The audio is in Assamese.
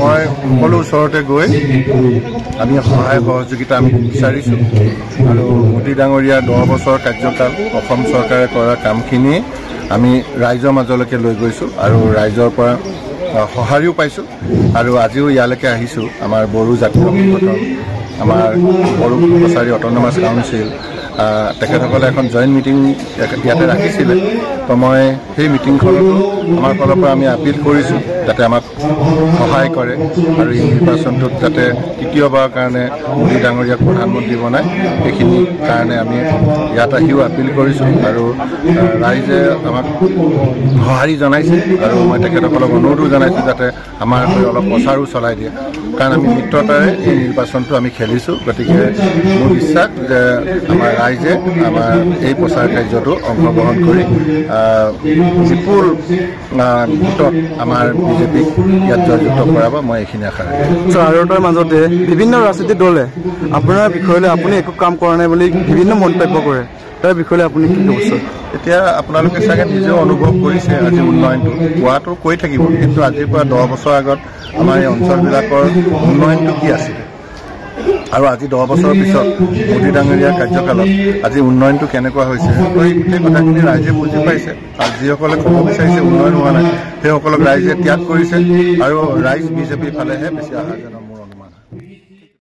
মই সকলো ওচৰতে গৈ আমি সহায় সহযোগিতা আমি বিচাৰিছোঁ আৰু মোদী ডাঙৰীয়া 10 বছৰ কাৰ্যকাল অসম চৰকাৰে কৰা কামখিনি আমি ৰাইজৰ মাজলৈকে লৈ গৈছোঁ আৰু ৰাইজৰ পৰা সহায়ো পাইছোঁ আৰু আজিও ইয়ালৈকে আহিছোঁ আমাৰ বড়ো জাতীয় সংগঠন আমাৰ বড়ো কছাৰী অট'নমাছ কাউন্সিল তেখেতসকলে এখন জইণ্ট মিটিং ইয়াতে ৰাখিছিলে তো মই সেই মিটিংখনতো আমাৰ ফালৰ পৰা আমি আপিল কৰিছোঁ যাতে আমাক সহায় কৰে আৰু এই নিৰ্বাচনটোত যাতে তৃতীয়বাৰৰ কাৰণে মোদী ডাঙৰীয়াক প্ৰধানমন্ত্ৰী বনায় সেইখিনিৰ কাৰণে আমি ইয়াত আহিও আপিল কৰিছোঁ আৰু ৰাইজে আমাক সঁহাৰি জনাইছে আৰু মই তেখেতসকলক অনুৰোধো জনাইছোঁ যাতে আমাৰ হৈ অলপ প্ৰচাৰো চলাই দিয়ে কাৰণ আমি মিত্ৰতাৰে এই নিৰ্বাচনটো আমি খেলিছোঁ গতিকে মোৰ বিশ্বাস যে আমাৰ ৰাইজে আমাৰ এই প্ৰচাৰ কাৰ্যটো অংশগ্ৰহণ কৰি বিপুল ভোটত আমাৰ বিজেপিক ইয়াত জয়যুক্ত কৰাব মই এইখিনি আশা ৰাখিছোঁ। আৰু তাৰ মাজতে বিভিন্ন ৰাজনৈতিক দলে আপোনাৰ বিষয়লৈ আপুনি একো কাম কৰা নাই বুলি বিভিন্ন মন্তব্য কৰে তাৰ বিষয়লৈ আপুনি কি ক'ব? এতিয়া আপোনালোকে চাগে নিজেও অনুভৱ কৰিছে আজি উন্নয়নটো কোৱাটো কৈ থাকিব কিন্তু আজিৰ পৰা 10 বছৰ আগত আমাৰ এই অঞ্চলবিলাকৰ উন্নয়নটো কি আছিল আৰু আজি 10 বছৰৰ পিছত মোদী ডাঙৰীয়াৰ কাৰ্যকালত আজি উন্নয়নটো কেনেকুৱা হৈছে এই গোটেই কথাখিনি ৰাইজে বুজি পাইছে আৰু যিসকলে ক'ব বিচাৰিছে উন্নয়ন হোৱা নাই সেইসকলক ৰাইজে ত্যাগ কৰিছে আৰু ৰাইজ বিজেপিৰ ফালেহে বেছি আশাজনক।